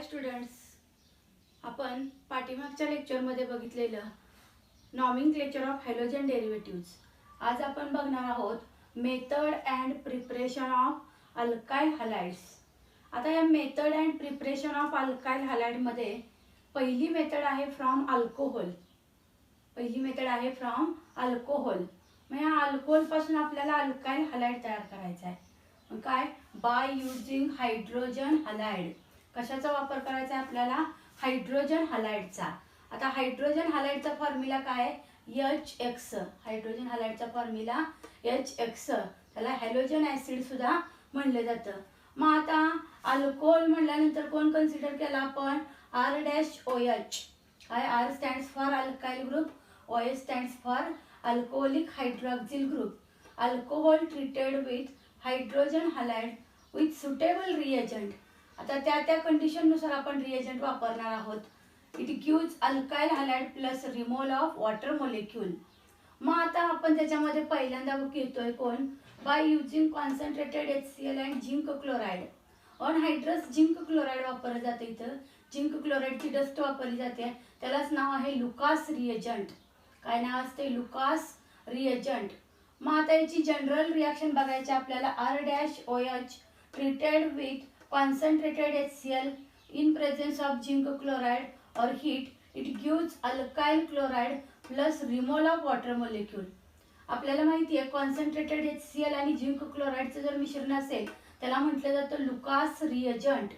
हाय students, आपण पाठीमागच्या लेक्चरमध्ये बघितलेलं नॉमेनक्लेचर ऑफ हॅलोजन डेरिव्हेटिव्ह्ज. आज आपण बघणार आहोत method and preparation of alkyl halides. आता या method and preparation of alkyl हॅलाइडमध्ये पहिली मेथड आहे फ्रॉम अल्कोहोल. मग या अल्कोहोलपासून आपल्याला अल्काइल हॅलाइड तयार करायचा आहे. मग काय? By using hydrogen halide. कशाचा वापर करायचा आहे आपल्याला? हायड्रोजन हॅलाइडचा. आता हायड्रोजन हॅलाइडचा फॉर्म्युला काय आहे? HX. हायड्रोजन हॅलाइडचा फॉर्म्युला HX. त्याला हॅलोजन ऍसिड सुद्धा म्हणलं जातं. मग आता अल्कोहोल म्हणल्यानंतर कोण कन्सिडर केला आपण? R-OH. काय? R stands for alkyl group, OH stands for alcoholic hydroxyl group. Alcohol treated with hydrogen halide with suitable reagent. आता त्या कंडिशननुसार आपण रिएजंट वापरणार आहोत. It gives alkyl halide plus removal of water molecule. मग आता आपण त्याच्यामध्ये पहिल्यांदा घेतोय कोण? By using concentrated HCl and zinc chloride. Anhydrous zinc chloride वापरलं जाते. इथं झिंक क्लोराइडची डस्ट वापरली जाते. त्यालाच नाव आहे लुकास रिएजंट. काय नाव असते? Lucas reagent. मग आता याची जनरल रिॲक्शन बघायची आपल्याला. R-OH treated with concentrated HCl in presence of zinc chloride or heat, it gives alkyl chloride plus removal of water molecule. आपल्याला माहिती आहे कॉन्सन्ट्रेटेड HCl आणि झिंक क्लोराइडचं जर मिश्रण असेल त्याला म्हटलं जातं लुकास रिएजंट.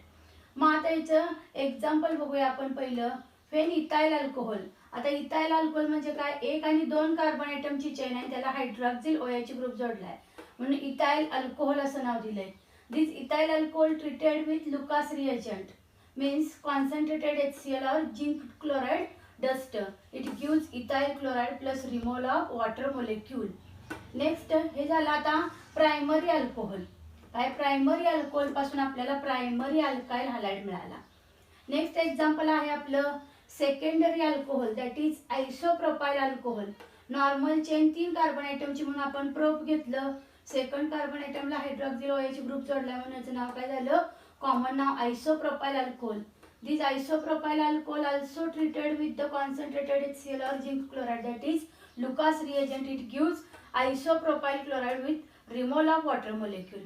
मग आता याचं एक्झाम्पल बघूया आपण. पहिलं फेन इथाइल अल्कोहोल. आता इथाइल अल्कोहोल म्हणजे काय? 1 आणि 2 कार्बन ॲटमची चेन आहे, त्याला हायड्रॉक्सिल OH ग्रुप जोडलाय म्हणून इथाइल अल्कोहोल असं नाव दिलंय. This ethyl alcohol treated with Lucas reagent means concentrated HCl or zinc chloride dust. It gives ethyl chloride plus removal of water molecule. Next हे झालं आता primary alcohol. काय? Primary alcohol पासून आपल्याला primary alkyl halide मिळाला. Next example आहे आपलं secondary alcohol, that is isopropyl alcohol. Normal chain 3 carbon ॲटमची म्हणून आपण प्रोप घेतलं. सेकंड कार्बन ॲटमला हायड्रॉक्सिल OH ग्रुप जोडला म्हणून याचं नाव काय झालं? कॉमन नाव isopropyl alcohol. This isopropyl alcohol also treated with the concentrated HCl or zinc chloride, that is Lucas reagent. It gives isopropyl chloride with removal of water molecule.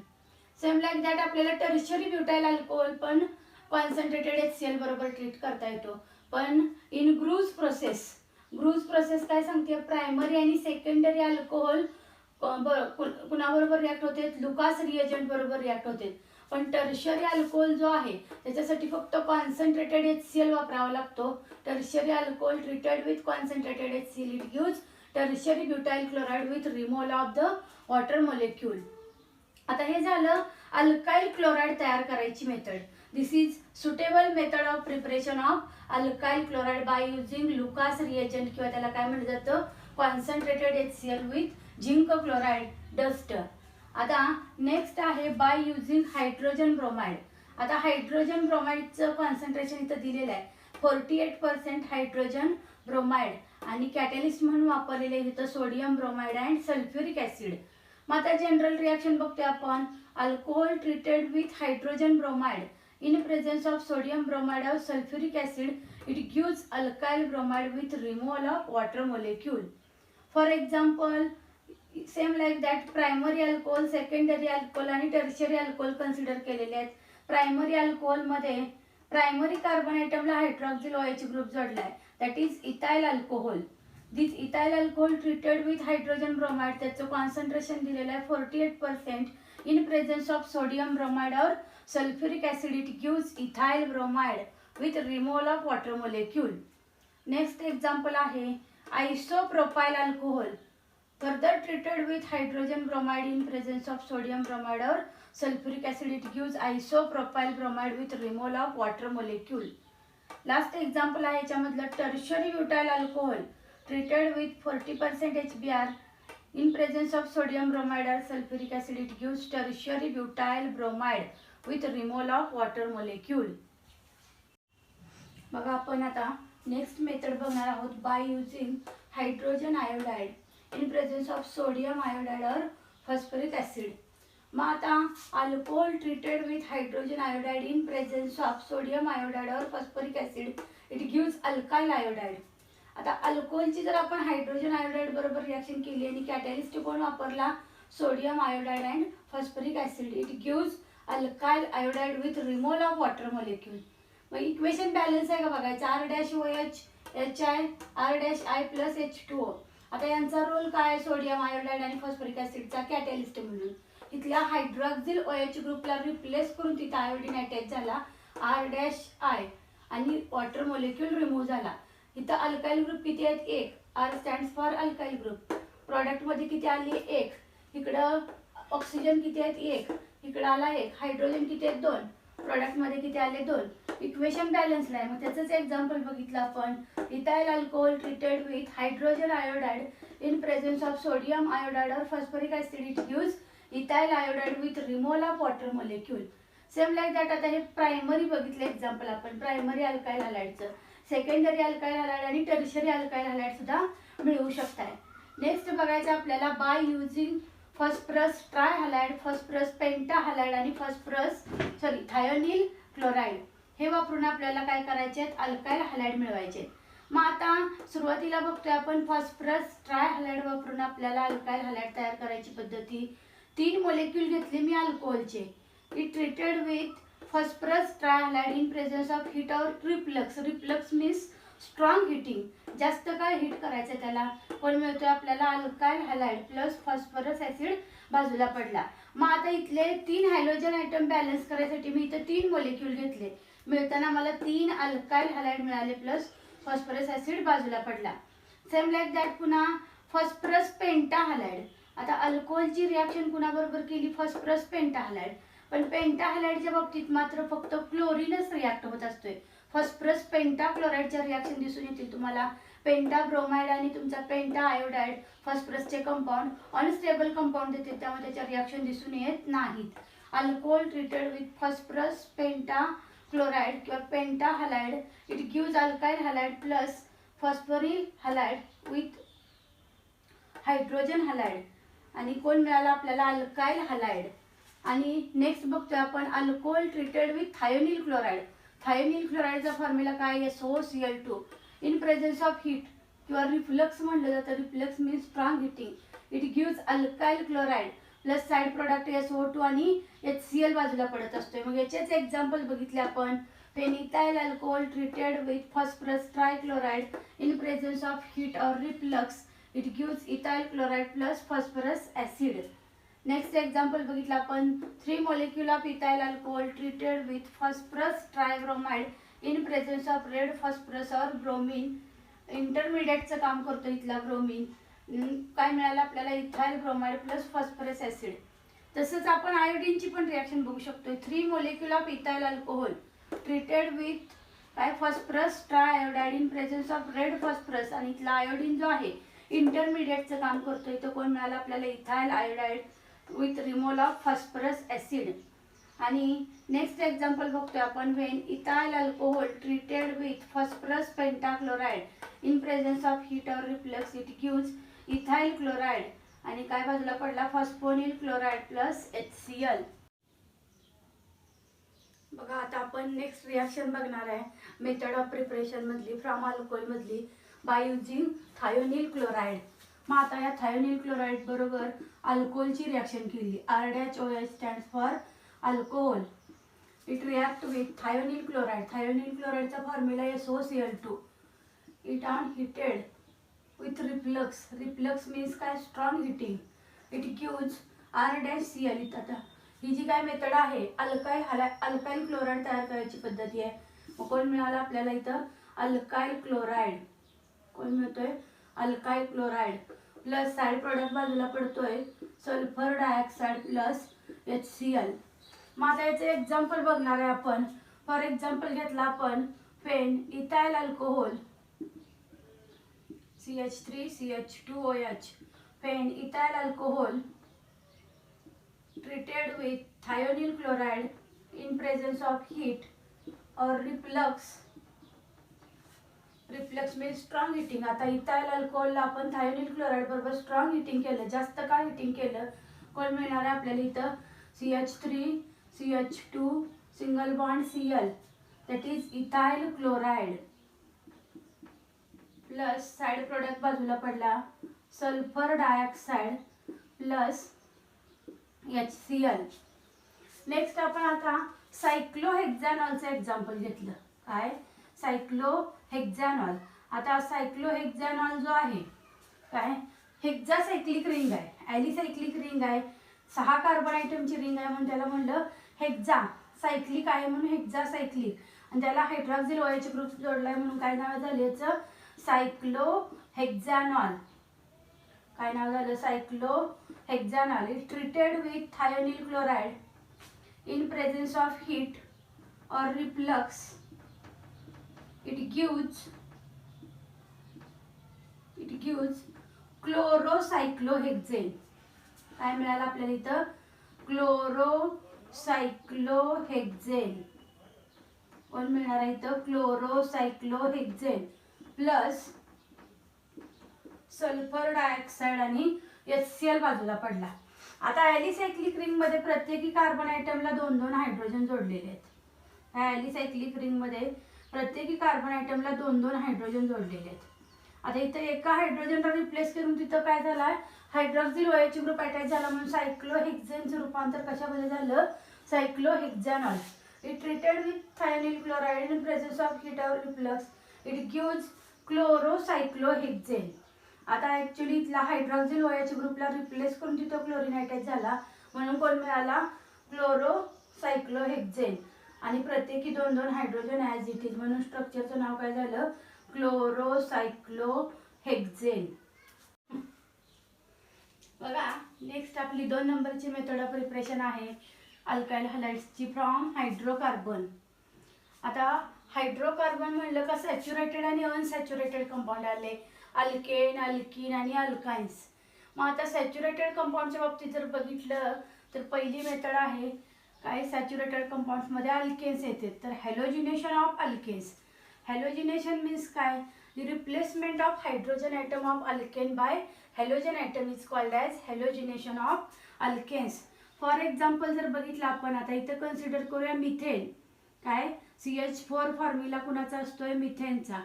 Same like that आपल्याला tertiary butyl alcohol पण concentrated HCl बरोबर treat करता येतो. पण in ग्रूज process काय सांगते? Primary आणि secondary alcohol कुणाबरोबर react होते? लुकास रिएजंट बरोबर रिॲक्ट होते. पण टर्शियरी अल्कोहोल जो आहे त्याच्यासाठी फक्त कॉन्सन्ट्रेटेड HCl वापरावा लागतो. Tertiary alcohol treated with concentrated HCl, it gives tertiary butyl chloride with removal of the water molecule. आता हे झालं अल्काइल क्लोराइड तयार करायची method. This is suitable method of preparation of alkyl chloride by using Lucas reagent किंवा त्याला काय म्हटलं जातं? Concentrated HCl with zinc chloride dust. आता नेक्स्ट आहे बाय युजिंग हायड्रोजन ब्रोमाइड. आता हायड्रोजन ब्रोमाइडचं कॉन्सन्ट्रेशन इथं दिलेलं आहे 48% हायड्रोजन ब्रोमाइड आणि कॅटलिस्ट म्हणून वापरलेले इथं sodium bromide and sulphuric acid. मग आता जनरल रिॲक्शन बघतोय आपण. Alcohol treated with hydrogen bromide in presence of sodium bromide of sulphuric acid, it gives alkyl bromide with removal of water molecule. For example same like that primary alcohol, secondary alcohol आणि tertiary alcohol consider केलेले आहेत. Primary अल्कोहोलमध्ये primary carbon ॲटमला hydroxyl OH group जोडलाय, that is ethyl alcohol. This ethyl alcohol treated with hydrogen bromide, त्याचं concentration दिलेलं आहे 48% in presence of sodium bromide और sulphuric acid, it gives ethyl bromide with removal of water molecule. Next example आहे isopropyl alcohol. Further treated with hydrogen bromide in presence of sodium bromide or sulfuric acid, it gives isopropyl bromide with removal of water molecule. Last example आहे याच्यामधलं tertiary butyl alcohol treated with 40% HBr in presence of sodium bromide or sulfuric acid, it gives tertiary butyl bromide with removal of water molecule. बघा आपण आता next method बघणार आहोत bye using hydrogen iodide in presence of sodium iodide or phosphoric acid. मग आता alcohol treated with hydrogen iodide in presence of sodium iodide और phosphoric acid it gives alkyl iodide. आता अल्कोहोलची जर आपण हायड्रोजन आयोडाइड बरोबर रिॲक्शन केली आणि कॅटॅलिस्ट कोण वापरला, sodium iodide and phosphoric acid, it gives alkyl iodide with removal of water molecule. मग इक्वेशन बॅलन्स आहे का बघायचं, R-OH HI R-I plus H2O. आता यांचा रोल काय आहे, सोडियम आयोडाइड आणि फॉस्फरिक ऍसिडचा कॅटॅलिस्ट म्हणून. इथल्या हायड्रॉक्सिल OH ग्रुपला रिप्लेस करून तिथं आयोडीन अटॅच झाला R-I आणि वॉटर मॉलिक्यूल रिमूव्ह झाला. इथं अल्काइल ग्रुप किती आहेत, 1. R stands for alkyl group. प्रोडक्टमध्ये किती आली, 1. इकडं ऑक्सिजन किती आहेत, 1. इकडं आला 1. हायड्रोजन किती आहेत, 2. प्रोडक्टमध्ये किती आले, 2. इक्वेशन बॅलन्सला आहे. मग त्याचंच एक्झाम्पल बघितलं आपण. Ethyl alcohol treated with hydrogen iodide in presence of sodium iodide और phosphoric acid it gives ethyl iodide with removal of water molecule. Same like that. आता हे प्रायमरी बघितलं एक्झाम्पल आपण, प्रायमरी अल्काइल हॅलाइडचं. सेकंडरी अल्काइल हॅलाइड आणि tertiary alkyl halide सुद्धा मिळवू शकताय. नेक्स्ट बघायचं आपल्याला, by using phosphorus tri halide, phosphorus penta halide आणि थायोनिल क्लोराइड हे वापरून आपल्याला काय करायचे आहेत, अल्काइल हॅलाइड मिळवायचे. मग आता सुरुवातीला बघतोय आपण फॉस्फरस ट्राय हॅलाइड वापरून आपल्याला अल्काइल हॅलाइड तयार करायची पद्धती. 3 मॉलिक्यूल घेतले मी अल्कोहोलचे. It treated with phosphorus tri halide in presence of heat और reflux. Reflux means strong heating, जास्त काय हिट करायचं त्याला. कोण मिळतोय आपल्याला, alkyl halide plus phosphorous acid बाजूला पडला. मग आता इथले 3 हायड्रोजन आयटम बॅलन्स करायसाठी मी इथं 3 मॉलिक्यूल घेतले. मिळताना मला 3 अल्काइल हॅलाइड मिळाले प्लस फॉस्फरस ऍसिड बाजूला पडला. सेम लाईक दॅट पुन्हा फॉस्फरस पेंटा हॅलाइड. आता अल्कोहोलची रिॲक्शन कुणाबरोबर केली, फॉस्फरस पेंटा हॅलाइड. पण पेंटा हॅलाइडच्या बाबतीत मात्र फक्त क्लोरीनच रिॲक्ट होत असतोय. फॉस्फरस पेंटा क्लोराइडच्या रिॲक्शन दिसून येतील तुम्हाला. पेंटा ब्रोमाइड आणि तुमचा पेंटा आयोडाइड फॉस्फरसचे कंपाऊंड अनस्टेबल कंपाऊंड देते, त्यामुळे त्याच्या रिॲक्शन दिसून येत नाहीत. Alcohol treated with phosphorus penta chloride किंवा penta halide it gives alkyl halide plus phosphoryl halide with hydrogen halide. आणि कोण मिळाला आपल्याला, अल्काइल हॅलाइड. आणि नेक्स्ट बघतोय आपण alcohol treated with thionyl chloride. Thionyl क्लोराइडचा फॉर्म्युला काय, SOCl2. In presence of heat किंवा रिफ्लक्स म्हणलं जातं, reflux means strong heating. It gives alkyl chloride plus side product SO2 आणि HCl बाजूला पडत असतोय. मग याचेच एक्झाम्पल बघितले आपण. Phenethyl alcohol treated with phosphorus trichloride in presence of heat और reflux it gives ethyl chloride plus phosphorous acid. Next example बघितलं आपण. 3 molecule of ethyl alcohol treated with phosphorus tribromide in presence of red phosphorus और bromine. इंटरमिडिएटचं काम करतो इथला bromine. काय मिळालं आपल्याला, ethyl bromide plus phosphorous acid. तसंच आपण आयोडीनची पण रिॲक्शन बघू शकतो. 3 molecule of ethyl alcohol treated with काय phosphorus triiodide in presence of red phosphorus. आणि इथला आयोडीन जो आहे इंटरमिडिएटचं काम करतो. इथं कोण मिळालं आपल्याला, ethyl iodide with removal of phosphorous acid. आणि नेक्स्ट एक्झाम्पल बघतोय आपण. When ethyl alcohol treated with phosphorus pentachloride in presence of heat और reflux it gives ethyl chloride आणि काय बाजूला पडला, फॉस्फोनिल क्लोराइड प्लस HCl. बघा आता आपण नेक्स्ट रिॲक्शन बघणार आहे मेथड ऑफ प्रिपरेशन मधली, फ्रॉम अल्कोहोल मधली, बाय युजिंग थायोनिल क्लोराइड. मग आता या थायोनिल क्लोराइड बरोबर अल्कोहोलची रिॲक्शन केली. R-OH stands for alcohol. It react with thionyl chloride. Thionyl क्लोराइडचा formula SOCl2. It on heated with reflux. Reflux means काय, strong heating. It gives R-Cl. इथं ही जी काय method आहे अल्काइल क्लोराइड तयार करायची पद्धती आहे. मग कोण मिळालं आपल्याला इथं, अल्काइल क्लोराइड. कोण मिळतोय, alkyl chloride plus side product बाजूला पडतोय सल्फर डायऑक्साइड प्लस HCl. मग आता याचे एक्झाम्पल बघणार आहे आपण. फॉर एक्झाम्पल घेतला आपण phenethyl alcohol CH3CH2OH. Phenethyl alcohol treated with thionyl chloride in presence of heat or reflux. Reflux means strong heating. आता इथाइल अल्कोहोलला आपण थायोनिल क्लोराइड बरोबर स्ट्रॉंग हिटिंग केलं, जास्त का हिटिंग केलं, कोण मिळणार आहे आपल्याला इथं, CH3 CH2 single bond Cl, that is ethyl chloride, plus side product बाजूला पडला sulphur dioxide plus HCl. Next आपण आता सायक्लोहेक्झॅनॉलचं एक्झाम्पल घेतलं. काय? सायक्लोहेक्झॅनॉल. आता सायक्लोहेक्झॅनॉल जो आहे काय हेक्झासायक्लिक रिंग आहे, ॲलिसायक्लिक रिंग आहे, 6 कार्बन आयटमची रिंग आहे म्हणून त्याला म्हणलं हेक्झा. सायक्लिक आहे म्हणून हेक्झासायक्लिक, आणि त्याला हायड्रॉक्सिल OH ग्रुप जोडलाय म्हणून काय नाव झालं याचं? सायक्लोहेक्झॅनॉल. काय नाव झालं? Cyclohexanol. It treated with thionyl chloride in presence of heat or reflux. It gives chlorocyclohexane. काय मिळालं आपल्याला इथं? क्लोरोसायक्लोहेक्झेन. कोण मिळणार आहे इथं? क्लोरोसायक्लोहेक्झेन प्लस सल्फर डायऑक्साइड आणि HCl बाजूला पडला. आता ॲलिसायक्लिक रिंग मध्ये प्रत्येकी कार्बन आयटमला 2-2 हायड्रोजन जोडलेले आहेत. ह्या ॲलिसायक्लिक रिंग मध्ये प्रत्येकी कार्बन आयटमला 2-2 हायड्रोजन जोडलेले आहेत. आता इथं एका हायड्रोजनला रिप्लेस करून तिथं काय झालं? हायड्रॉक्सिल OH ग्रुप अटॅच झाला म्हणून सायक्लोहेक्झेनचं रूपांतर कशामध्ये झालं? Cyclohexanol. It treated with thionyl chloride in presence of heat और रिफ्लक्स. It gives chlorocyclohexane. आता ऍक्च्युली इथला हायड्रॉक्सिल OH ग्रुपला रिप्लेस करून तिथं क्लोरीन अटॅच झाला म्हणून कोण मिळाला? क्लोरोसायक्लोहेक्झेन. आणि प्रत्येकी 2-2 हायड्रोजन ॲज इट इज म्हणून स्ट्रक्चरचं नाव काय झालं? क्लोरोसायक्लोहेक्झेन. बघा नेक्स्ट आपली 2 नंबरची मेथड ऑफ प्रिपरेशन आहे अल्काइल हॅलाइड्सची फ्रॉम हायड्रोकार्बन. आता हायड्रोकार्बन म्हणलं का सॅच्युरेटेड आणि अनसॅच्युरेटेड कंपाऊंड आले, अल्केन, अल्कीन आणि अल्काइन्स. मग आता सॅच्युरेटेड कंपाऊंडच्या बाबतीत जर बघितलं तर पहिली मेथड आहे काय? सॅच्युरेटेड कंपाऊंड्समध्ये अल्केन्स येते तर halogenation of alkanes. Halogenation means काय? The replacement of hydrogen atom of alkane by halogen atom is called as halogenation of alkanes. For example जर बघितलं आपण आता इथं कन्सिडर करूया मिथेन. काय? CH4 फॉर्म्युला कुणाचा असतोय? मिथेनचा.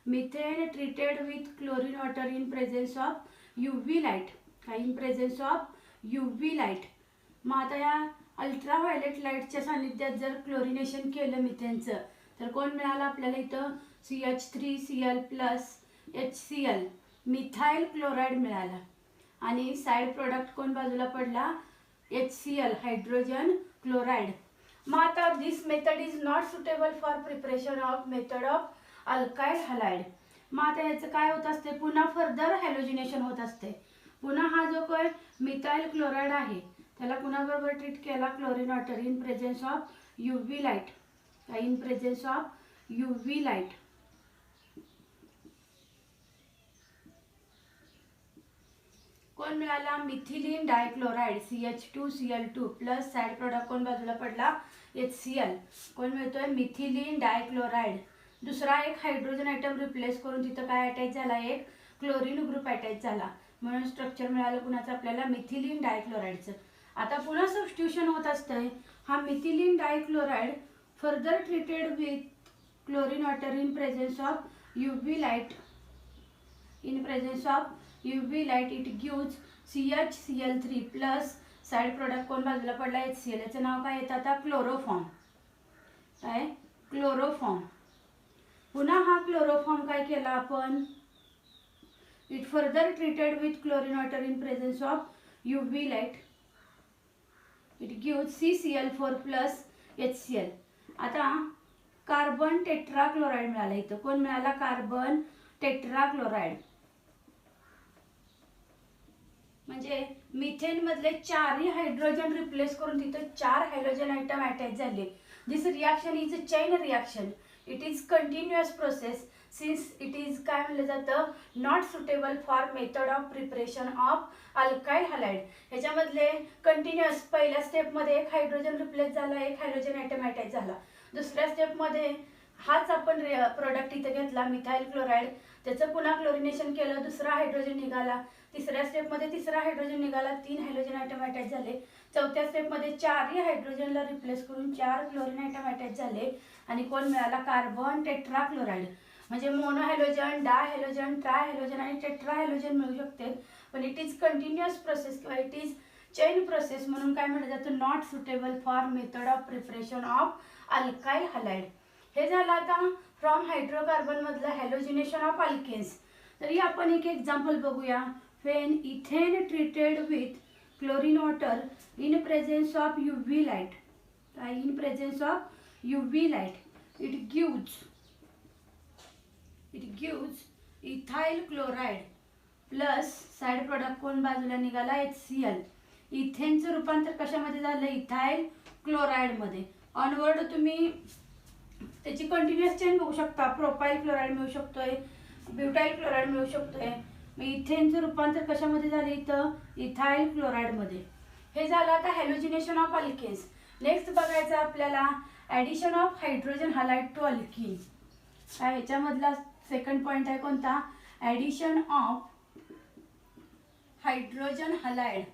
Methane treated with chlorine water in presence of UV light. काय? In presence of UV light. मग आता या अल्ट्राव्हायलेट लाईटच्या सानिध्यात जर क्लोरिनेशन केलं मिथेनचं तर कोण मिळालं आपल्याला इथं? CH3Cl plus HCl, methyl chloride मिळाला. आणि साइड प्रोडक्ट कोण बाजूला पडला? HCl, hydrogen chloride. मग आता this method is not suitable for preparation of method of alkyl halide. मग आता याचं काय होत असते? पुन्हा फर्दर हॅलोजिनेशन होत असते. पुन्हा हा जो काय मिथाइल क्लोराइड आहे त्याला कुणाबरोबर ट्रीट केला? Chlorine water in presence of UV light. In presence of UV light. कोण मिळाला? Methylene dichloride CH2Cl2 plus side product कोण बाजूला पडला? HCl. कोण मिळतोय? Methylene dichloride. दुसरा एक हायड्रोजन आयटम रिप्लेस करून तिथं काय अटॅच झाला? एक क्लोरीन ग्रुप अटॅच झाला म्हणून स्ट्रक्चर मिळालं कुणाचं आपल्याला? मिथिलीन डायक्लोराइडचं. आता पुन्हा सबस्टिट्यूशन होत असतंय. हा methylene dichloride further treated with chlorine water in presence of UV light. In presence of UV light it gives CHCl3 plus side product कोण बाजूला पडला? HCl. याचं नाव काय येतं आता? क्लोरोफॉर्म. काय? क्लोरोफॉर्म. पुन्हा हा क्लोरोफॉर्म काय केला आपण? It further treated with chlorine water in presence of UV light. It gives CCl4 plus HCl. आता कार्बन टेट्राक्लोराइड मिळाला इथं. कोण मिळाला? Carbon tetrachloride. म्हणजे मिथेन मधले 4ही हायड्रोजन रिप्लेस करून तिथं 4 हायड्रोजन आयटम अटॅच झाले. This reaction is a chain reaction. It is continuous process since it is काय म्हणलं जातं? Not suitable for method of preparation of alkyl halide. ह्याच्यामधले कंटिन्युअस पहिल्या स्टेपमध्ये एक हायड्रोजन रिप्लेस झाला, एक हायड्रोजन आयटम अटॅच झाला. दुसऱ्या स्टेपमध्ये हाच आपण प्रोडक्ट इथं घेतला मिथाइल क्लोराइड, त्याचं पुन्हा क्लोरिनेशन केलं, दुसरा हायड्रोजन निघाला. तिसऱ्या स्टेपमध्ये तिसरा हायड्रोजन निघाला, 3 हायड्रोजन आयटम अटॅच झाले. चौथ्या स्टेपमध्ये 4ही हायड्रोजनला रिप्लेस करून 4 क्लोरीन आयटम अटॅच झाले आणि कोण मिळाला? Carbon tetrachloride. म्हणजे मोनोहॅलोजन, डायहॅलोजन, ट्रायहॅलोजन आणि टेट्राहॅलोजन मिळू शकते, पण इट इज कंटिन्युअस प्रोसेस किंवा इट इज चेन प्रोसेस म्हणून काय म्हटलं जातं? Not suitable for method of preparation of alkyl halide. हे झालं आता फ्रॉम हायड्रोकार्बन मधलं हॅलोजिनेशन ऑफ अल्केन्स. तरी आपण एक एक्झाम्पल बघूया. When ethane treated with chlorine water in presence of UV light, in presence of UV light it gives ethyl chloride plus side product कोण बाजूला निघाला? HCl. इथेनचं रूपांतर कशामध्ये झालं? इथाइल क्लोराइड मध्ये. ऑनवर्ड तुम्ही त्याची कंटिन्युअस चेन बघू शकता. प्रोपाइल क्लोराइड मिळू शकतोय, ब्युटाइल क्लोराइड मिळू शकतोय. मग इथेनचं रूपांतर कशामध्ये झालं? इथं इथाइल क्लोराइड मध्ये. हे झालं आता हॅलोजिनेशन ऑफ अल्केन्स. नेक्स्ट बघायचं आपल्याला addition of hydrogen halide to alkene. काय ह्याच्यामधला सेकंड पॉइंट आहे कोणता? Addition of hydrogen halide.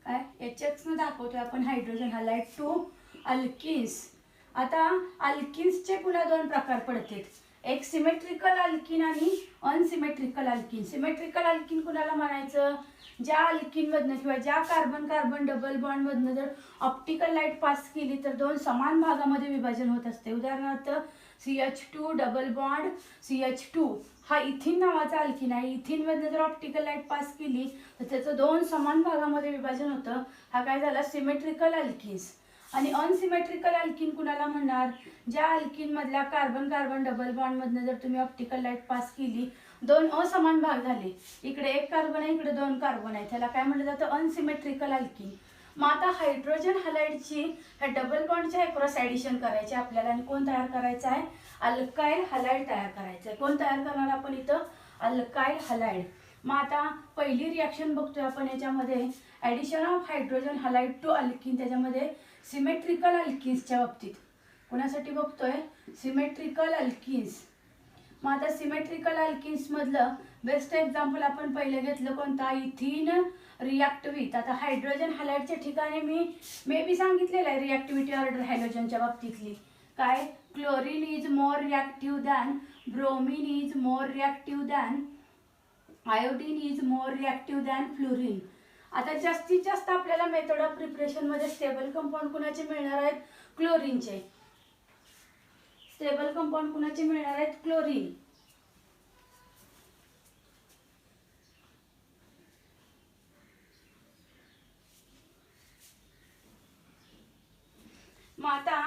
काय HX दाखवतोय आपण हायड्रोजन हलाइड टू अल्किन्स. आता अल्किन्सचे पुन्हा 2 प्रकार पडतात. एक सिमेट्रिकल अल्किन आणि अनसिमेट्रिकल अल्किन. सिमेट्रिकल अल्किन कुणाला म्हणायचं? ज्या अल्किन मधनं किंवा ज्या कार्बन कार्बन डबल बॉन्ड मधनं जर ऑप्टिकल लाईट पास केली तर 2 समान भागामध्ये विभाजन होत असते. उदाहरणार्थ CH2 डबल बॉन्ड CH2 हा इथिन नावाचा अल्किन आहे. इथिन मधनं जर ऑप्टिकल लाईट पास केली तर त्याचं 2 समान भागामध्ये विभाजन होतं. हा काय झाला? Symmetrical alkenes. आणि अनसिमेट्रिकल अल्किन कुणाला म्हणणार? ज्या अल्किन मधल्या कार्बन कार्बन डबल बॉन्ड मधनं जर तुम्ही ऑप्टिकल लाईट पास केली 2 असमान भाग झाले, इकडे 1 कार्बन आहे, इकडे 2 कार्बन आहे, त्याला काय म्हटलं जातं? Unsymmetrical alkene. मग आता हायड्रोजन हलाइडची ह्या डबल बॉन्डच्या अक्रॉस ॲडिशन करायचे आपल्याला आणि कोण तयार करायचं आहे? अल्काइल हलाइड तयार करायचं आहे. कोण तयार करणार आपण इथं? Alkyl halide. मग आता पहिली रिॲक्शन बघतोय आपण याच्यामध्ये addition of hydrogen halide to alkene. त्याच्यामध्ये सिमेट्रिकल अल्किन्सच्या बाबतीत कोणासाठी बघतोय? Symmetrical alkenes. मग आता सिमेट्रिकल अल्किन्स मधलं बेस्ट एक्झाम्पल आपण पहिले घेतलं कोणता? Ethene react with. आता हायड्रोजन हलाइडच्या ठिकाणी मी मे बी सांगितलेलं आहे रिॲक्टिव्हिटी ऑर्डर हॅलोजनच्या बाबतीतली. काय? Chlorine is more reactive than, bromine is more reactive than, iodine is more reactive than fluorine. आता जास्तीत जास्त आपल्याला मेथड ऑफ प्रिपरेशन मध्ये स्टेबल कंपाऊंड कुणाचे मिळणार आहेत? क्लोरीनचे. स्टेबल कंपाऊंड कुणाचे मिळणार आहेत? क्लोरीन. मग आता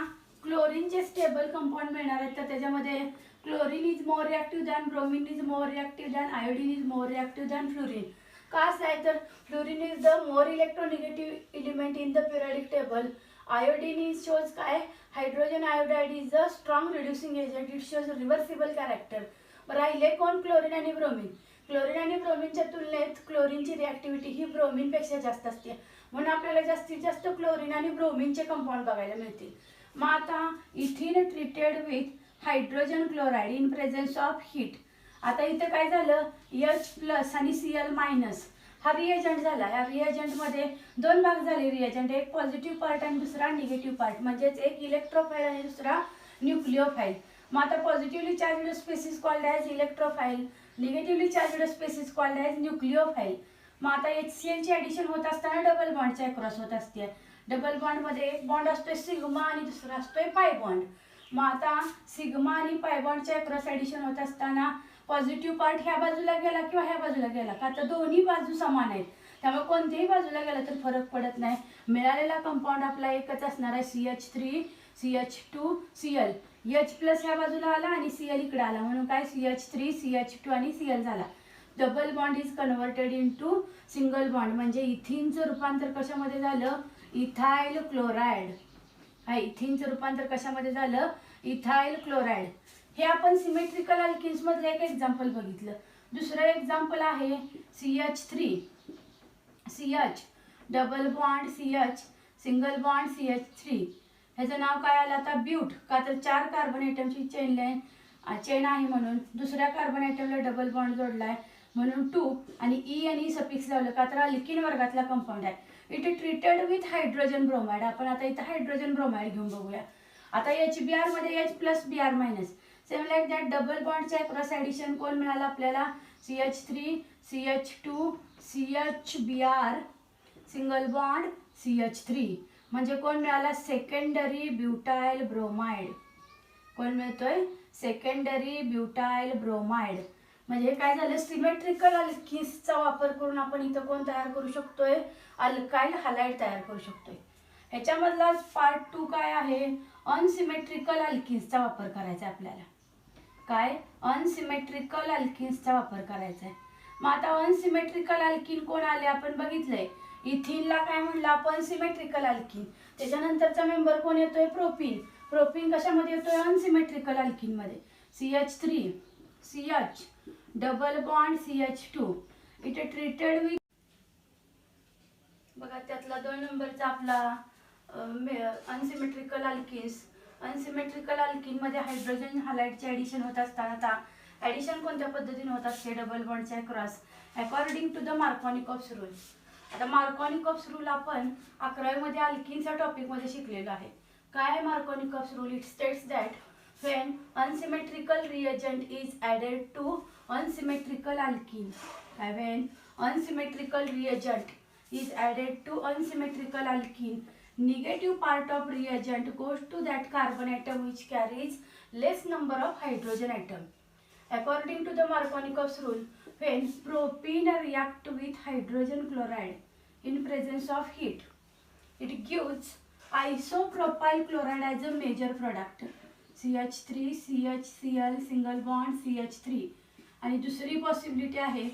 क्लोरीनचे स्टेबल कंपाऊंड मिळणार आहेत तर त्याच्यामध्ये chlorine is more reactive than, bromine is more reactive than, iodine is more reactive than fluorine. का असं आहे तर fluorine is the more electronegative element in the periodic table. Iodine is shows काय? Hydrogen iodide is a strong reducing agent. It shows reversible character. राहिले कोण? Chlorine आणि bromine. Chlorine आणि ब्रोमीनच्या तुलनेत क्लोरीनची रिॲक्टिव्हिटी ही ब्रोमीनपेक्षा जास्त असते, म्हणून आपल्याला जास्तीत जास्त क्लोरीन आणि ब्रोमीनचे कंपाऊंड बघायला मिळतील. मग आता इथिन treated with hydrogen chloride in presence of heat. आता इथं काय झालं? H+ आणि Cl- हा रिएजंट झाला. या रिएजंटमध्ये 2 भाग झाले रिएजंट. एक पॉझिटिव्ह पार्ट आणि दुसरा निगेटिव्ह पार्ट. म्हणजेच एक इलेक्ट्रोफाइल आणि दुसरा न्यूक्लिओफाइल. मग आता positively charged species called as electrophile, negatively charged species called as nucleophile. मग आता HCl ची ॲडिशन होत असताना डबल बॉन्डच्या अक्रॉस होत असते. डबल बॉन्डमध्ये एक बॉन्ड असतोय सिग्मा आणि दुसरा असतोय पाय बॉन्ड. मग आता सिग्मा आणि पाय बॉन्डच्या अक्रॉस ॲडिशन होत असताना पॉझिटिव्ह पार्ट ह्या बाजूला गेला किंवा ह्या बाजूला गेला का तर दोन्ही बाजू समान आहेत, त्यामुळे कोणत्याही बाजूला गेला तर फरक पडत नाही. मिळालेला कंपाऊंड आपला एकच असणार आहे CH3 CH2 Cl. H+ ह्या बाजूला आला आणि Cl इकडे आला म्हणून काय? CH3 CH2 आणि Cl झाला. Double bond is converted into single bond. म्हणजे इथिनचं रूपांतर कशामध्ये झालं? Ethyl chloride. इथिनचं रूपांतर कशामध्ये झालं? Ethyl chloride. हे आपण सिमेट्रिकल अल्किन्स मधलं एक एक्झाम्पल बघितलं. दुसरं एक्झाम्पल आहे CH3 CH double bond CH single bond CH3. ह्याचं नाव काय आलं आता? ब्यूट. का तर 4 कार्बन ॲटमची चेन आहे म्हणून. दुसऱ्या कार्बन ॲटमला डबल बॉन्ड जोडलाय म्हणून 2 आणि E आणि सफिक्स लावलं का तर अल्किन वर्गातला कंपाऊंड आहे. It treated with hydrogen bromide. आपण आता इथं हायड्रोजन ब्रोमाइड घेऊन बघूया. आता HBr मध्ये H plus Br minus, same like that double बॉन्डच्या क्रॉस ॲडिशन कोण मिळालं आपल्याला, CH3 CH2 CHBr single bond CH3, म्हणजे कोण मिळाला, सेकंडरी ब्युटाइल ब्रोमाइड. कोण मिळतोय, सेकंडरी ब्युटाइल ब्रोमाइड. म्हणजे काय झालं, सिमेट्रिकल अल्किन्सचा वापर करून आपण इथं कोण तयार करू शकतोय, अल्काइल हॅलाइड तयार करू शकतोय. ह्याच्यामधला पार्ट 2 काय आहे, अनसिमेट्रिकल अल्किन्सचा वापर करायचा आहे आपल्याला. काय, अनसिमेट्रिकल अल्किन्सचा वापर करायचा आहे. मग आता अनसिमेट्रिकल अल्किन कोण आले आपण बघितलंय. इथिनला काय म्हणलं आपण, सिमेट्रिकल अल्किन. त्याच्यानंतरचा मेंबर कोण येतोय, प्रोपीन. प्रोपीन कशामध्ये येतोय, अनसिमेट्रिकल अल्किन मध्ये. CH3 CH double bond CH2 it treated with, बघा त्यातला 2 नंबरचा आपला अनसिमेट्रिकल अल्किन्स. अनसिमेट्रिकल अल्किन मध्ये हायड्रोजन हॅलाइडचे ॲडिशन होत असताना आता ॲडिशन कोणत्या पद्धतीने होत असते, डबल बॉन्डच्या cross, according to the Markovnikov's rule. आता मार्कोनिकॉफ्स रूल आपण 11वी मध्ये अल्किनच्या टॉपिक मध्ये शिकलेलो आहे. काय Markovnikov's rule, it states that when unsymmetrical reagent is added to unsymmetrical alkene, when unsymmetrical reagent is added to unsymmetrical alkene, negative part of reagent goes to that carbon atom which carries less number of hydrogen atom. According to the Markovnikov's rule, when propene react with hydrogen chloride in presence of heat, it gives isopropyl chloride as a major product. CH3 CHCl single bond CH3. आणि दुसरी possibility आहे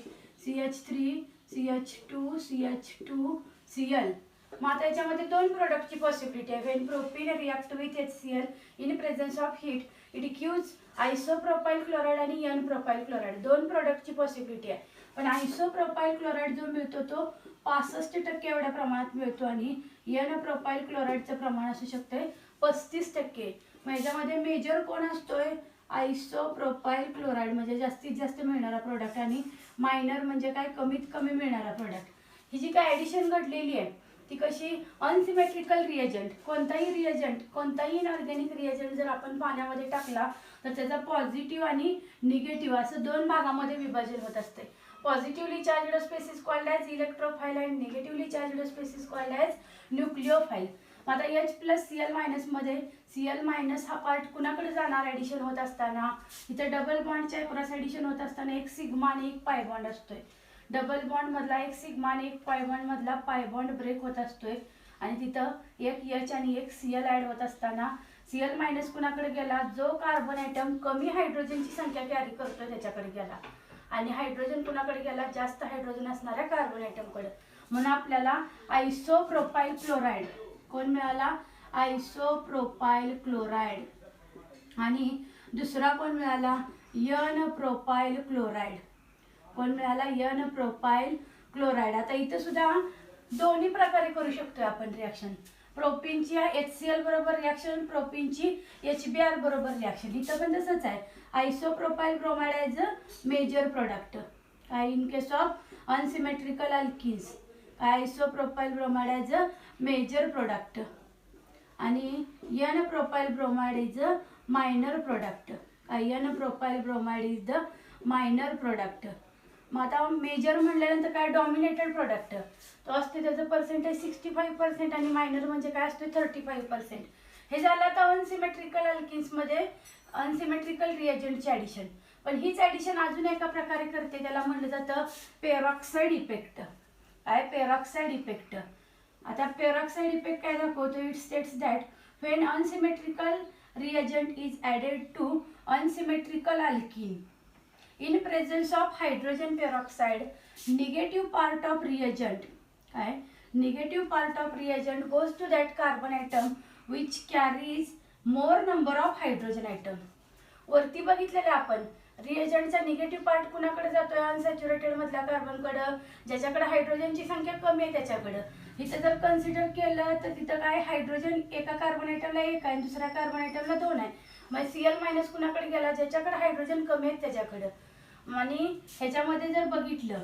CH3 CH2 CH2Cl. मग आता याच्यामध्ये 2 प्रोडक्टची possibility आहे. When propene react with HCl in presence of heat it gives isopropyl chloride आणि n propyl chloride. 2 प्रोडक्टची पॉसिबिलिटी आहे. पण आयसोप्रोपाइल क्लोराइड जो मिळतो तो 65% एवढ्या प्रमाणात मिळतो आणि एन प्रोपाइल क्लोराइडचं प्रमाण असू शकते 35%. मग याच्यामध्ये मेजर कोण असतोय, आयसोप्रोपाइल क्लोराइड म्हणजे जास्तीत जास्त मिळणारा प्रोडक्ट, आणि मायनर म्हणजे काय, कमीत कमी मिळणारा प्रोडक्ट. ही जी काय ॲडिशन घडलेली आहे ती कशी, अनसिमेट्रिकल रिएजंट. कोणताही रिएजंट, कोणताही इनऑर्गॅनिक रिएजंट जर आपण पाण्यामध्ये टाकला तर त्याचा पॉझिटिव्ह आणि निगेटिव्ह असं 2 भागामध्ये विभाजन होत असते. Positively charged species called as electrophile and negatively charged species called as nucleophile. आता H प्लस Cl मायनस मध्ये Cl मायनस हा पार्ट कुणाकडे जाणार, ॲडिशन होत असताना इथे डबल बॉन्डच्या क्रॉस ॲडिशन होत असताना एक सिग्मा आणि एक पाय बॉन्ड असतोय. डबल बॉन्ड मधला एक सिग्मा आणि एक पाय बॉन्ड मधला पाय बॉन्ड ब्रेक होत असतोय आणि तिथं एक H आणि एक Cl ॲड होत असताना Cl मायनस कुणाकडे गेला, जो कार्बन ॲटम कमी हायड्रोजनची संख्या कॅरी करतोय त्याच्याकडे गेला, आणि हायड्रोजन कुणाकडे गेला, जास्त हायड्रोजन असणाऱ्या कार्बन ॲटमकडे. म्हणून आपल्याला आयसोप्रोपाइल क्लोराइड कोण मिळाला, आयसोप्रोपाइल क्लोराइड. आणि दुसरा कोण मिळाला, एन प्रोपाइल क्लोराइड. कोण मिळाला, एन प्रोपाइल क्लोराइड. आता इथं सुद्धा दोन्ही प्रकारे करू शकतोय आपण रिॲक्शन. प्रोपीनची HCl बरोबर रिॲक्शन, प्रोपीनची HBr बरोबर रिॲक्शन. इथं पण तसंच आहे, isopropyl bromide as a major product. काय, in case of unsymmetrical alkenes isopropyl bromide as a major product, आणि n propyl bromide is a minor product. N propyl bromide is the minor product. मग आता major म्हणल्यानंतर काय, dominated product तो असते, त्याचं percentage 65% आणि मायनर म्हणजे काय असतो 35%. हे झालं आता अनसिमेट्रिकल अल्किन्समध्ये अनसिमेट्रिकल रिएजंटची ॲडिशन. पण हीच ॲडिशन अजून एका प्रकारे करते, त्याला म्हणलं जातं पेरॉक्साईड इफेक्ट. काय, पेरॉक्साईड इफेक्ट. आता पेरॉक्साईड इफेक्ट काय दाखवतो, it states that when unsymmetrical reagent is added to unsymmetrical alkene in presence of hydrogen peroxide, negative part of reagent, काय, negative part of reagent goes to that carbon atom which carries more number of hydrogen atom. वरती बघितलेलं आपण रिएजंटचा negative part कुणाकडे जातोय, unsaturated मधल्या कार्बनकडं, ज्याच्याकडे हायड्रोजनची संख्या कमी आहे त्याच्याकडं. इथं जर कन्सिडर केलं तर तिथं काय, हायड्रोजन एका कार्बन ॲटमला 1 आहे आणि दुसऱ्या कार्बन ॲटमला 2 आहे. मग Cl मायनस कुणाकडे गेला, ज्याच्याकडे हायड्रोजन कमी आहे त्याच्याकडं. आणि ह्याच्यामध्ये जर बघितलं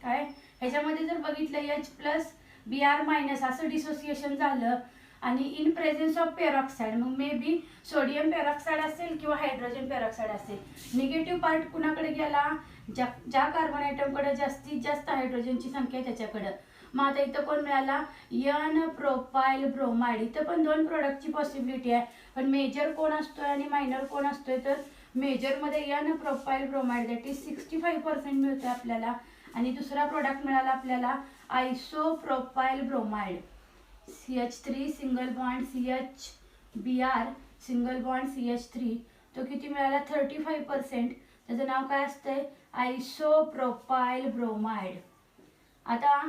काय, ह्याच्यामध्ये जर बघितलं H प्लस Br मायनस असं डिसोसिएशन झालं आणि इन प्रेझेन्स ऑफ पेरॉक्साईड, मग मे बी सोडियम पेरॉक्साईड असेल किंवा हायड्रोजन पेरॉक्साईड असेल. निगेटिव्ह पार्ट कुणाकडे गेला? ज्या कार्बन आयटमकडे जास्तीत जास्त हायड्रोजनची संख्या आहे त्याच्याकडं. मग आता इथं कोण मिळाला? N propyl bromide. इथं पण 2 प्रोडक्टची पॉसिबिलिटी आहे, पण मेजर कोण असतोय आणि मायनर कोण असतोय? तर मेजरमध्ये n propyl bromide that is 65% मिळतोय आपल्याला. आणि दुसरा प्रोडक्ट मिळाला आपल्याला isopropyl bromide, CH3 single bond CH, single bond CH3. तो किती मिळाला? 35%. त्याचं नाव काय असतंय? Isopropyl bromide. आता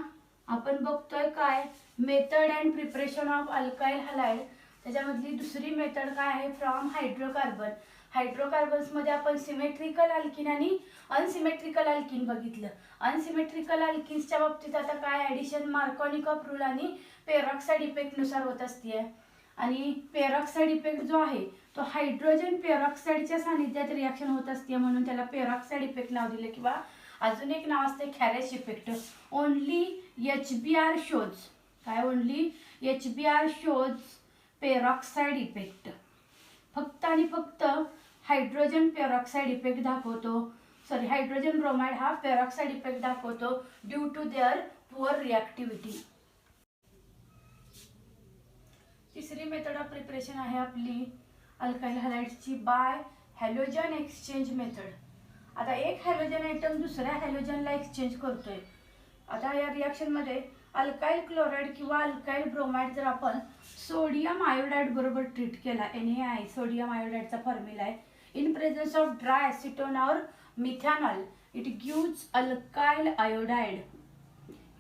आपण बघतोय काय? Method and preparation of alkyl halide. त्याच्यामधली दुसरी मेथड काय आहे? From hydrocarbon. हायड्रोकार्बन्समध्ये आपण सिमेट्रिकल अल्किन आणि अनसिमेट्रिकल अल्किन बघितलं. अनसिमेट्रिकल अल्किन्सच्या बाबतीत आता काय ॲडिशन मार्कोनिकॉफ रूल आणि पेरॉक्साईड इफेक्टनुसार होत असते. आणि पेरॉक्साईड इफेक्ट जो आहे तो हायड्रोजन पेरॉक्साईडच्या सानिध्यात रिॲक्शन होत असते, म्हणून त्याला पेरॉक्साईड इफेक्ट नाव दिलं. किंवा अजून एक नाव असते Kharasch effect. Only HBr shows काय? Only HBr shows peroxide effect. फक्त आणि फक्त हायड्रोजन पेरॉक्साईड इफेक्ट दाखवतो. हायड्रोजन ब्रोमाइड हा पेरॉक्साईड इफेक्ट दाखवतो due to their poor reactivity. तिसरी मेथड ऑफ प्रिपरेशन आहे आपली अल्काइल हलाइड्सची बाय हॅलोजन एक्सचेंज मेथड. आता एक हॅलोजन आयटम दुसऱ्या हॅलोजनला एक्सचेंज करतोय. आता या रिॲक्शनमध्ये अल्काइल क्लोराईड किंवा अल्काइल ब्रोमाइड जर आपण सोडियम आयोडाईड बरोबर ट्रीट केला, NaI सोडियम आयोडाईडचा फॉर्म्युला आहे, in presence of dry acetone और methanol it gives alkyl iodide.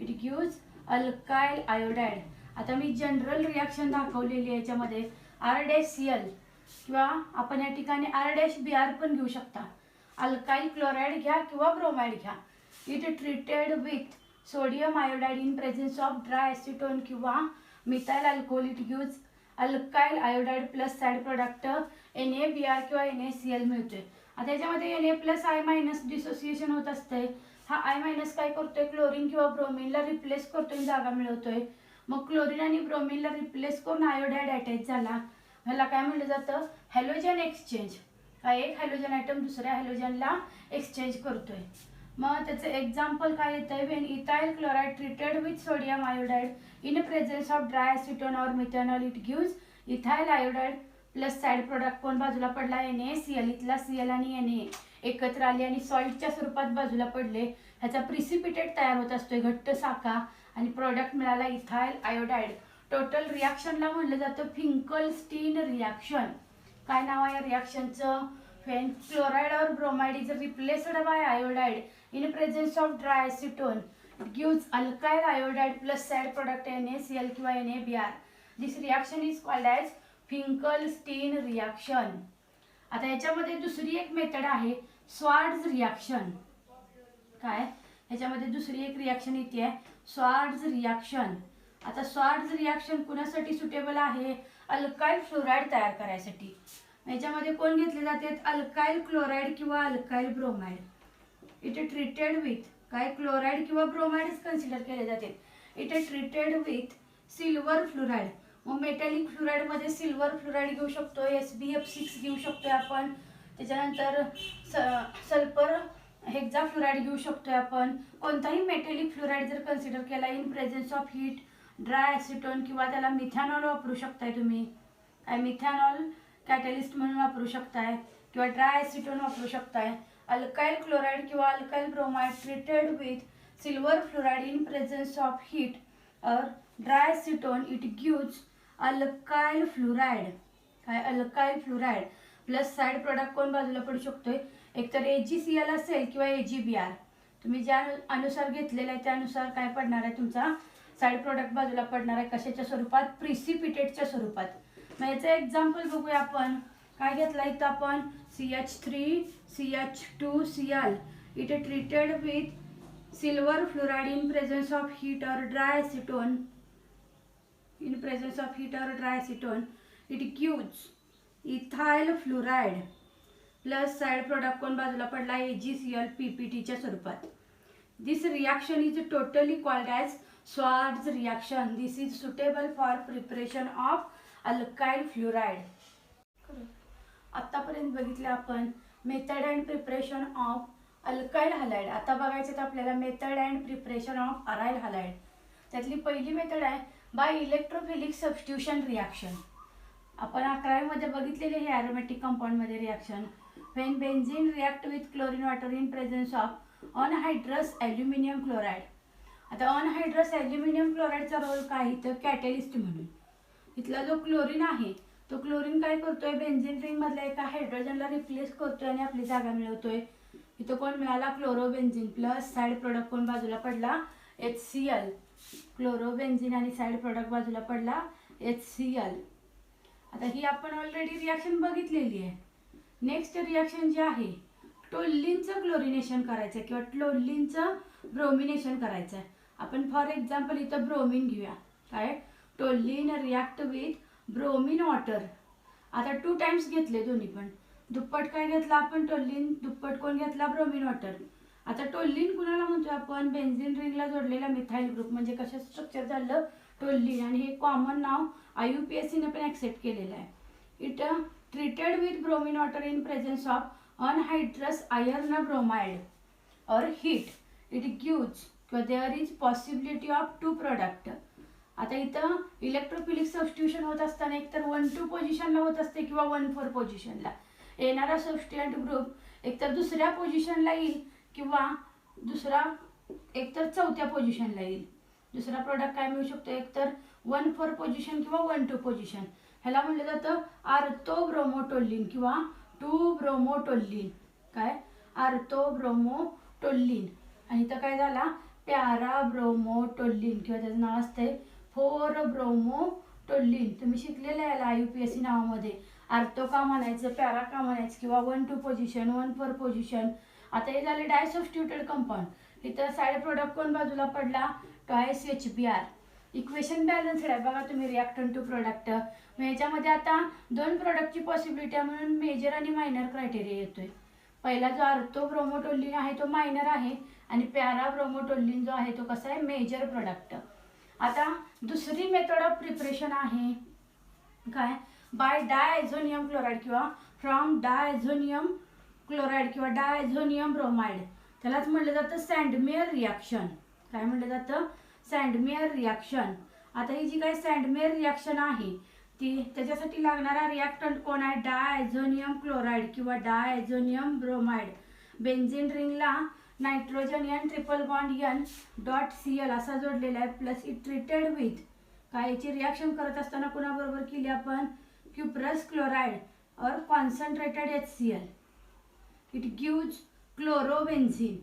It gives alkyl iodide. आता मी जनरल रिॲक्शन दाखवलेली आहे याच्यामध्ये R-Cl किंवा आपण या ठिकाणी R-Br पण घेऊ शकता. अल्काइल क्लोराईड घ्या किंवा ब्रोमाइड घ्या. It treated with sodium iodide in presence of dry acetone किंवा methyl alcohol it gives alkyl iodide plus side product NaBr किंवा NaCl मिळतोय. आता याच्यामध्ये Na+I- डिसोसिएशन होत असतंय. हा I- काय करतोय? क्लोरीन किंवा ब्रोमिनला रिप्लेस करतोय, जागा मिळवतोय. मग क्लोरीन आणि ब्रोमिनला रिप्लेस करून आयोडाईड अटॅच झाला. ह्याला काय म्हटलं जातं? Halogen exchange. काय? एक हॅलोजन आयटम दुसऱ्या हॅलोजनला एक्सचेंज करतोय. मग त्याचं एक्झाम्पल काय येतंय? When ethyl chloride treated with sodium iodide in presence of dry acetone और methanol it gives ethyl iodide plus side product कोण बाजूला पडला? NaCl. इथला Cl आणि Na एकत्र आले आणि सॉल्टच्या स्वरूपात बाजूला पडले. ह्याचा प्रिसिपिटेट तयार होत असतोय, घट्ट साका, आणि प्रोडक्ट मिळाला इथाइल आयोडाईड. टोटल रिॲक्शनला म्हटलं जातं फिंकलस्टीन रिॲक्शन. काय नाव आहे या रिॲक्शनचं? व्हेन क्लोराईड और bromide is replaced by iodide in presence of dry acetone it gives alkyl iodide plus side product NaCl किंवा NaBr. This reaction is called as Finkelstein reaction. आता याच्यामध्ये दुसरी एक मेथड आहे स्वार्ट्झ रिॲक्शन. काय? ह्याच्यामध्ये दुसरी एक रिॲक्शन येते आहे स्वार्ट्झ रिॲक्शन. आता स्वार्ट्झ रिॲक्शन कुणासाठी सुटेबल आहे? अल्काइल फ्लोराईड तयार करायसाठी. याच्यामध्ये कोण घेतले जाते? अल्काइल क्लोराईड किंवा alkyl bromide. It treated with काय? क्लोराईड किंवा ब्रोमाइडच कन्सिडर केले जाते. It treated with silver fluoride. मग मेटॅलिक फ्लोराईडमध्ये सिल्वर फ्लोराईड घेऊ शकतो, SbF6 घेऊ शकतोय आपण. त्याच्यानंतर सल्फर हेक्झा फ्लोराईड घेऊ शकतोय आपण. कोणताही मेटॅलिक फ्लोराईड जर कन्सिडर केला in presence of heat, dry acetone किंवा त्याला मिथॅनॉल वापरू शकताय तुम्ही. काय? मिथॅनॉल कॅटलिस्ट म्हणून वापरू शकताय किंवा ड्राय ॲसिटोन वापरू शकताय. अल्काइल क्लोराईड किंवा alkyl bromide treated with silver fluoride in presence of heat और dry acetone it gives alkyl fluoride. काय? Alkyl fluoride plus side product कोण बाजूला पडू शकतोय? एकतर AgCl असेल किंवा AgBr. तुम्ही ज्या अनुसार घेतलेलं आहे त्यानुसार काय पडणार आहे? तुमचा साईड प्रोडक्ट बाजूला पडणार आहे. कशाच्या स्वरूपात? प्रिसिपिटेटच्या स्वरूपात. मग याचं एक्झाम्पल बघूया आपण. काय घेतला इथं आपण? CH3 CH2Cl. It treated with silver fluoride in presence of heat और dry acetone. In presence of heat और dry acetone it gives ethyl fluoride plus side product कोण बाजूला पडला? AgCl PPTच्या स्वरूपात. This reaction is totally called as Schwarz reaction. This is suitable for preparation of alkyl fluoride. आतापर्यंत बघितलं आपण method and preparation of alkyl halide. आता बघायचं तर आपल्याला method and preparation of aryl halide. त्यातली पहिली मेथड आहे बाय इलेक्ट्रोफिलिक सबस्टिट्यूशन रिॲक्शन. आपण 11वीमध्ये बघितलेले हे ॲरोमॅटिक कंपाऊंडमध्ये reaction. When benzene react with chlorine water in presence of anhydrous aluminium chloride. आता अनहायड्रस ॲल्युमिनियम क्लोराईडचा रोल काय तर कॅटलिस्ट म्हणून. इथला जो क्लोरीन आहे तो क्लोरीन काय करतोय बेन्झीन रिंग मधल्या एका हायड्रोजनला रिप्लेस करतोय आणि आपली जागा मिळवतोय. इथं कोण मिळाला क्लोरोबेन्झीन प्लस साइड प्रोडक्ट कोण बाजूला पडला HCl. क्लोरोबेन्झीन आणि साइड प्रोडक्ट बाजूला पडला HCl. आता ही आपण ऑलरेडी रिॲक्शन बघितलेली आहे. नेक्स्ट रिॲक्शन जी आहे टोल्लीनचं क्लोरिनेशन करायचं किंवा टोल्लीनचं ब्रोमिनेशन करायचं आहे. आपण फॉर एक्झाम्पल इथं ब्रोमिन घेऊया. काय टोल्लीन रिॲक्ट विथ ब्रोमिन वॉटर. आता 2 टाइम्स घेतले दोन्ही पण. दुप्पट काय घेतला आपण टोल्लीन, दुप्पट कोण घेतला ब्रोमिन वॉटर. आता टोल्लीन कुणाला म्हणतो आपण बेन्झीन रिंगला जोडलेला मिथाइल ग्रुप म्हणजे कशा स्ट्रक्चर झालं टोल्लीन. आणि हे कॉमन नाव IUPAC ने पण ॲक्सेप्ट केलेलं आहे. It treated with bromine water in presence of anhydrous iron bromide और हीट इट गिव्स किंवा there is possibility of 2 product. आता इथं इलेक्ट्रोफिलिक सबस्टिट्यूशन होत असताना एकतर 1-2 पोझिशनला होत असते किंवा 1-4 पोझिशनला. येणारा सबस्टिट्यूएंट ग्रुप एकतर दुसऱ्या पोझिशनला येईल किंवा दुसरा एकतर 4थ्या पोझिशनला येईल. दुसरा प्रोडक्ट काय मिळू शकतो एकतर 1-4 पोझिशन किंवा 1-2 पोझिशन. ह्याला म्हणलं जातं आर्थोब्रोमोटोल्लीन किंवा 2 ब्रोमोटोल्लीन. काय आर्थोब्रोमोटोल्लीन. आणि इथं काय झाला पॅराब्रोमोटोल्लीन किंवा त्याचं नाव असते 4 ब्रोमोटोल्लीन. तुम्ही शिकलेलं आहे IUPAC नावामध्ये. आर्थो का म्हणायचं, पॅरा का म्हणायचं किंवा 1-2 पोझिशन 1-4 पोझिशन. आता हे झाले डायसबस्टिट्यूटेड कंपाऊंड. इथं साइड प्रोडक्ट कोण बाजूला पडला ट्वाइस HBr. इक्वेशन बॅलन्स्ड आहे बघा तुम्ही रिॲक्टंट टू प्रोडक्ट. मग याच्यामध्ये आता 2 प्रोडक्टची पॉसिबिलिटी आहे म्हणून मेजर आणि मायनर क्रायटेरिया येतोय. पहिला जो आर्थोब्रोमोटोल्लीन आहे तो मायनर आहे आणि पॅराब्रोमोटोल्लीन जो आहे तो कसा आहे मेजर प्रोडक्ट. आता दुसरी मेथड ऑफ प्रिपरेशन आहे काय बाय डायझोनियम क्लोराईड किंवा फ्रॉम डायझोनियम क्लोराईड किंवा डायझोनियम ब्रोमाइड. त्यालाच म्हटलं जातं सँडमेअर रिॲक्शन. काय म्हटलं जातं सँडमेअर रिॲक्शन. आता ही जी काही सँडमेअर रिॲक्शन आहे ती त्याच्यासाठी लागणारा रिॲक्टंट कोण आहे डायझोनियम क्लोराईड किंवा डायझोनियम ब्रोमाइड. बेन्झीन रिंगला nitrogen N triple bond N.Cl असा जोडलेला आहे. प्लस इट ट्रीटेड विथ काय याची रिॲक्शन करत असताना कुणाबरोबर केली आपण क्युप्रस क्लोराईड और concentrated HCl. It gives chlorobenzene.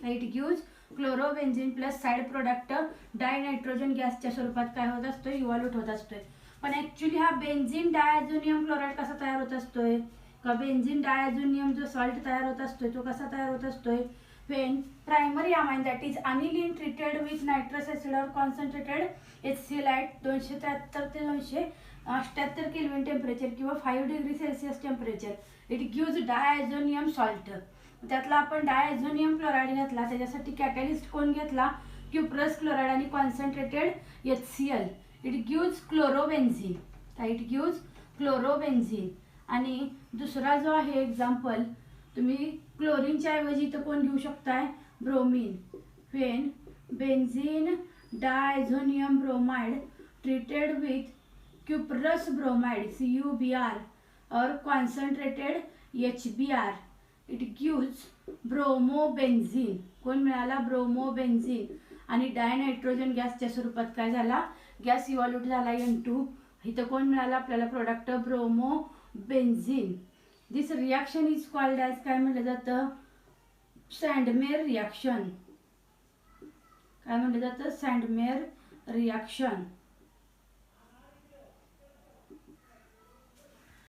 It gives chlorobenzene plus side product dinitrogen गॅसच्या स्वरूपात काय होत असतोय इव्हॉल्यूट होत असतोय. पण ॲक्च्युली हा बेन्झीन डायझोनियम क्लोराईड कसा तयार होत असतोय का बेन्झीन डायझोनियम जो सॉल्ट तयार होत असतोय तो कसा तयार होत असतोय when primary amine that is aniline treated with nitrous acid or concentrated HCl at 273 ते 278 केल्विन टेम्परेचर किंवा 5 degree Celsius temperature it gives diazonium salt. त्यातला आपण डायझोनियम क्लोराईड घेतला त्याच्यासाठी कॅटलिस्ट कोण घेतला क्युप्रस क्लोराईड आणि concentrated HCl. It gives chlorobenzene. It gives chlorobenzene. आणि दुसरा जो आहे एक्झाम्पल तुम्ही क्लोरीनच्या ऐवजी इथं कोण घेऊ शकताय bromine. When benzene diazonium bromide treated with cuprous bromide CuBr और concentrated HBr it gives bromobenzene. कोण मिळाला ब्रोमोबेन्झीन. आणि डायनायट्रोजन गॅसच्या स्वरूपात काय झाला गॅस इव्हॉल्यूट झाला N2. इथं कोण मिळाला आपल्याला product bromobenzene. This reaction is called as काय म्हटलं जातं सँडमेअर रिॲक्शन. काय म्हटलं जातं सँडमेअर रिॲक्शन.